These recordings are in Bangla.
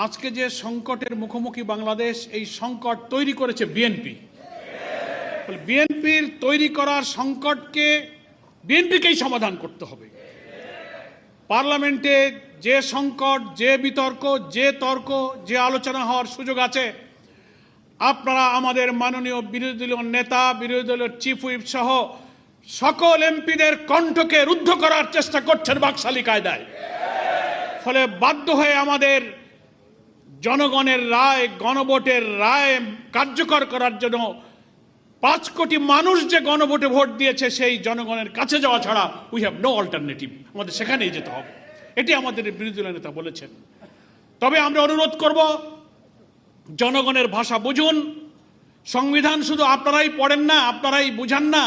আজকে যে সংকটের মুখোমুখি বাংলাদেশ, এই সংকট তৈরি করেছে বিএনপি। বিএনপির তৈরি করার সংকটকে বিএনপিকেই সমাধান করতে হবে। পার্লামেন্টে যে সংকট, যে বিতর্ক, যে তর্ক, যে আলোচনা হওয়ার সুযোগ আছে, আপনারা আমাদের মাননীয় বিরোধী দলীয় নেতা, বিরোধী দলের চিফ হুইপ সহ সকল এমপিদের কণ্ঠকে রুদ্ধ করার চেষ্টা করছেন বাকশালী কায়দায়। ফলে বাধ্য হয়ে আমাদের জনগণের রায়, গণভোটের রায় কার্যকর করার জন্য 5 কোটি মানুষ যে গণভোটে ভোট দিয়েছে, সেই জনগণের কাছে যাওয়া ছাড়া উই হ্যাভ নো অল্টারনেটিভ। আমাদের সেখানেই যেতে হবে, এটি আমাদের বিরোধী দলের নেতা বলেছেন। তবে আমরা অনুরোধ করব, জনগণের ভাষা বুঝুন। সংবিধান শুধু আপনারাই পড়েন না, আপনারাই বুঝান না,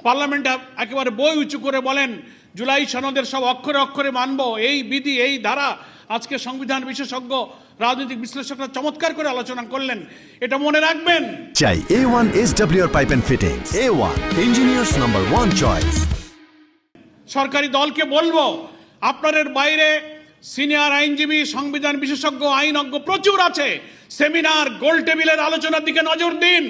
পার্লামেন্টে একেবারে বই উঁচু করে বলেন জুলাই সনদের সব অক্ষরে অক্ষরে মানব, এই বিধি, এই ধারা। আজকে সংবিধান বিশেষজ্ঞ, রাজনৈতিক বিশ্লেষকরা চমৎকার করে আলোচনা করলেন, এটা মনে রাখবেন। চাই A1 SWR pipe and fittings, A1 engineers number 1 choice. সরকারি দলকে বলবো, আপনাদের বাইরে সিনিয়র আইনজীবী, সংবিধান বিশেষজ্ঞ, আইনজ্ঞ প্রচুর আছে। সেমিনার, গোল টেবিলের আলোচনার দিকে নজর দিন।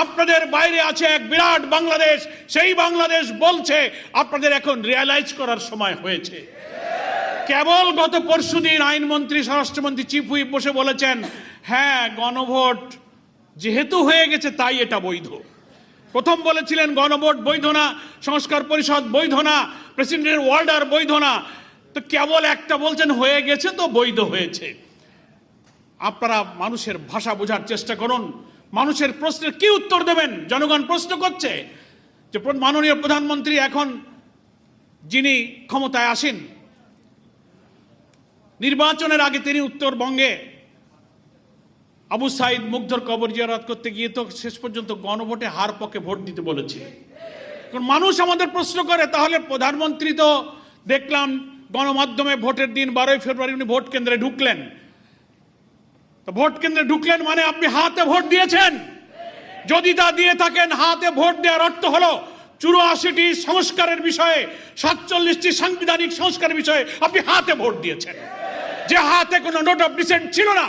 আপনাদের বাইরে আছে এক বিরাট বাংলাদেশ, সেই বাংলাদেশ বলছে আপনাদের এখন রিয়ালাইজ করার সময় হয়েছে। কেবল গত পরশুদিন আইনমন্ত্রী, স্বরাষ্ট্রমন্ত্রী, চিফ হুইপ বসে বলেছেন, হ্যাঁ গণভোট যেহেতু হয়ে গেছে তাই এটা বৈধ। প্রথম বলেছিলেন গণভোট বৈধ না, সংস্কার পরিষদ বৈধ না, প্রেসিডেন্টের অর্ডার বৈধ না। তো কেবল একটা বলছেন হয়ে গেছে তো বৈধ হয়েছে। আপনারা মানুষের ভাষা বোঝার চেষ্টা করুন। মানুষের প্রশ্নের কি উত্তর দেবেন? জনগণ প্রশ্ন করছে যে মাননীয় প্রধানমন্ত্রী এখন যিনি ক্ষমতায় আসেন, নির্বাচনের আগে তিনি উত্তরবঙ্গে আবু সাইদ মুগ্ধর কবর জিয়ারত করতে গিয়ে তো শেষ পর্যন্ত গণভোটে হার পক্ষে ভোট দিতে বলেছিলেন। মানুষ আমাদের প্রশ্ন করে, তাহলে প্রধানমন্ত্রী তো দেখলাম গণমাধ্যমে ভোটের দিন 12 ফেব্রুয়ারি উনি ভোট কেন্দ্রে ঢুকলেন। তো ভোট কেন্দ্রে ঢুকলেন মানে আপনি হাতে ভোট দিয়েছেন? যদি তা দিয়ে থাকেন, হাতে ভোট দেওয়ার অর্থ হলো 84টি সংস্কারের বিষয়ে, 47টি সাংবিধানিক সংস্কারের বিষয়ে আপনি হাতে ভোট দিয়েছেন, যে হাতে কোনো নোট অফ ডিসেন্ট ছিল না।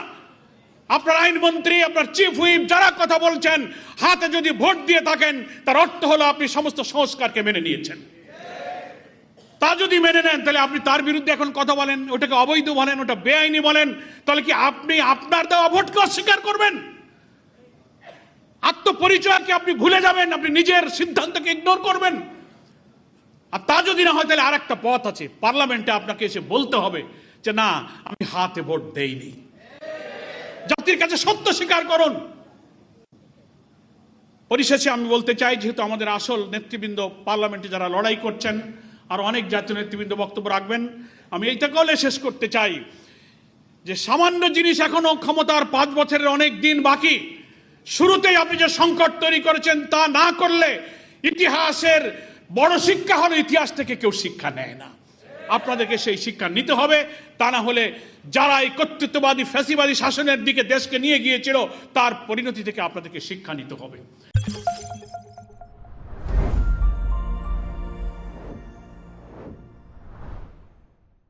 আপনার আইনমন্ত্রী, আপনার চিফ হুইপ যারা কথা বলছেন, হাতে যদি ভোট দিয়ে থাকেন তার অর্থ হলো আপনি সমস্ত সংস্কারকে মেনে নিয়েছেন। তা যদি মেনে নেন, তাহলে আপনি তার বিরুদ্ধে এখন কথা বলেন, ওটাকে অবৈধ বলেন, ওটা বেআইনি বলেন, তাহলে কি আপনি আপনার দেওয়া ভোটকে অস্বীকার করবেন? আত্মপরিচয়কে আপনি ভুলে যাবেন, আপনি নিজের সিদ্ধান্তকে ইগনোর করবেন। আর তা যদি না হয়, তাহলে আরেকটা পথ আছে, পার্লামেন্টে আপনাকে এসে বলতে হবে যে না, আমি হাতে ভোট দেইনি। জাতির কাছে সত্য স্বীকার করুন। পরিশেষে আমি বলতে চাই, যেহেতু আমাদের আসল নেতৃবৃন্দ পার্লামেন্টে যারা লড়াই করছেন, আর অনেক জাতীয় নেতৃবৃন্দ বক্তব্য রাখবেন, আমি এইটা বলে শেষ করতে চাই যে সামান্য জিনিস, এখনো ক্ষমতার 5 বছরের অনেক দিন বাকি। শুরুতেই আপনি যে সংকট তৈরি করেছেন তা না করলে ইতিহাসের বড় শিক্ষা হলো, ইতিহাস থেকে কেউ শিক্ষা নেয় না। আপনাদেরকে সেই শিক্ষা নিতে হবে। তা না হলে যারা এই কর্তৃত্ববাদী ফ্যাসিবাদী শাসনের দিকে দেশকে নিয়ে গিয়েছিল, তার পরিণতি থেকে আপনাদেরকে শিক্ষা নিতে হবে।